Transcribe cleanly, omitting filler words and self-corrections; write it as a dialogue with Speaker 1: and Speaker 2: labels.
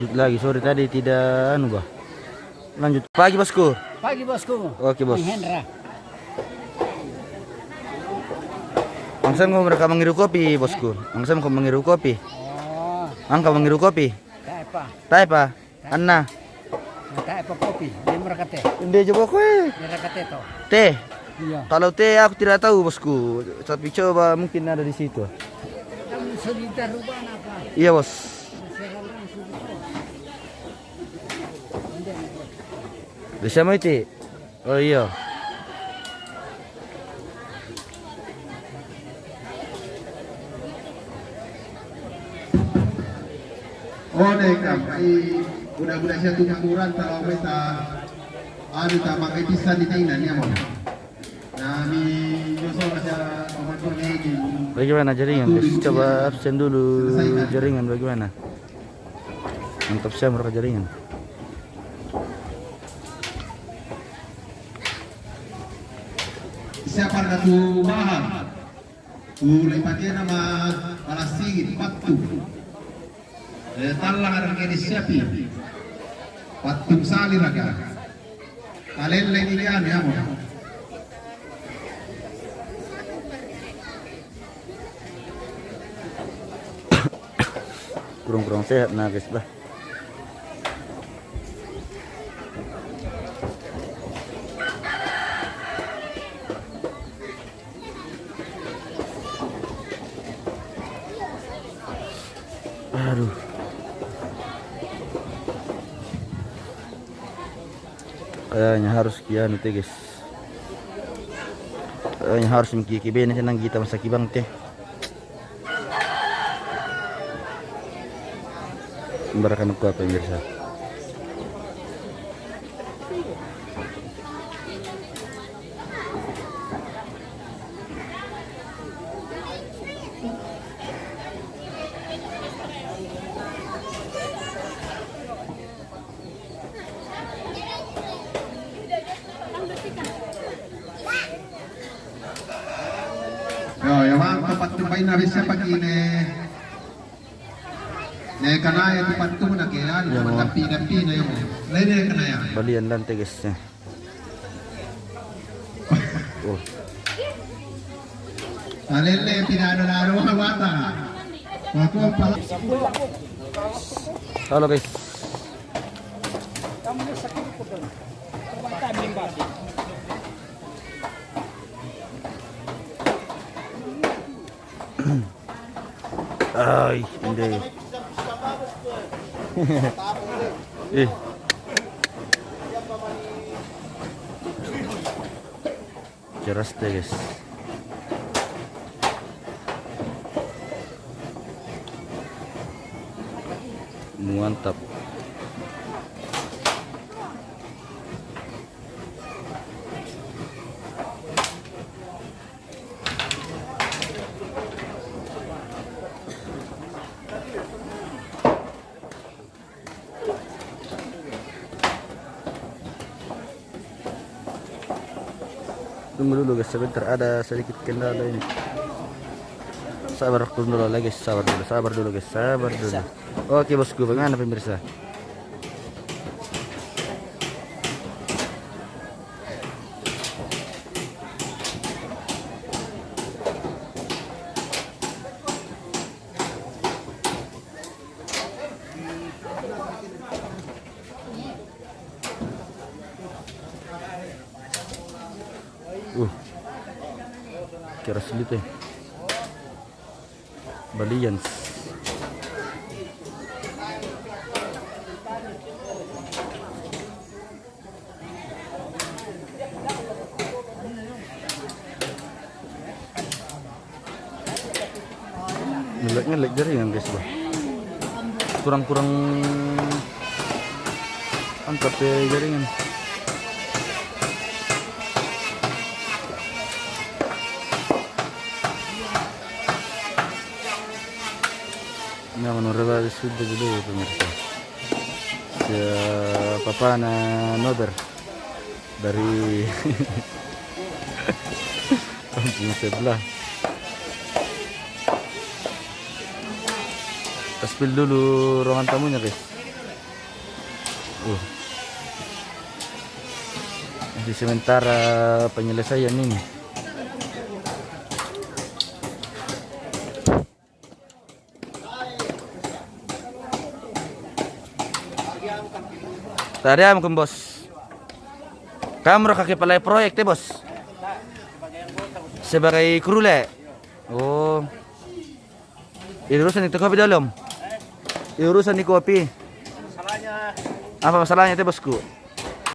Speaker 1: Lanjut lagi, sorry tadi tidak anu bah. Lanjut pagi bosku.
Speaker 2: Pagi bosku.
Speaker 1: Oke bos.
Speaker 2: Hendra.
Speaker 1: Angsan kau mereka mengiru kopi bosku. Angsan kau mengiru kopi.
Speaker 2: Oh,
Speaker 1: Angka mengiru kopi.
Speaker 2: apa?
Speaker 1: Taipa. Anna.
Speaker 2: Apa kopi? Dia mereka teh.
Speaker 1: Inde coba kue.
Speaker 2: Mereka teh toh.
Speaker 1: Teh.
Speaker 2: Iya.
Speaker 1: Kalau teh aku tidak tahu bosku. Tapi coba mungkin ada di situ.
Speaker 2: Kamu sudah rubah apa?
Speaker 1: Iya bos. Bisa mau itu? Oh iya.
Speaker 3: Oh dekam, budak-budak satu kamuran kalau kita ada tak pakai pisah di tinggal ya mau. Nah mi Joshua masih komando lagi.
Speaker 1: Bagaimana jaringan guys? Coba absen dulu jaringan bagaimana? Mantap saya mereka jaringan.
Speaker 3: Siapa satu bahan? Lepatin nama Palestina Patu. Talang ada kini siapi. Patung sali raga. Kalian lagi kan ya mau.
Speaker 1: Kurang-kurang sehat nah guys bah. Aduh. Kayaknya harus kian itu guys. Kayaknya harus mengkikibein senang kita masa kibang teh. Membarakan aku apa pemirsa.
Speaker 3: Yo, yang tempat tumpain habis siapa kini? Ne kanaya tempat tu nak ya, tapi na yung lain kanaya.
Speaker 1: Balian lantai guys ya. Oh.
Speaker 3: Alele pinado-nado mga bata. Ako pala.
Speaker 1: Halo guys. Ay, hindi. Keras deh guys. Mantap. Tunggu dulu guys, sebentar ada sedikit kendala ini. Sabar dulu lagi, sabar dulu guys, sabar dulu. Oke bosku, bagaimana pemirsa? Keras gitu ya. Balians. Ngelek jaringan guys bah. Kurang angkat ya jaringan. Nah, menurut sudah dulu pemirsa. Papa na Nober dari kampung sebelah. Kita spill dulu ruangan tamunya guys. Di sementara penyelesaian ini. Tadi am bos. Kamu kaki palai proyek teh bos. Sebagai kru le. Oh. Ini urusan itu kopi dalam. Ini urusan di kopi. Apa masalahnya teh bosku?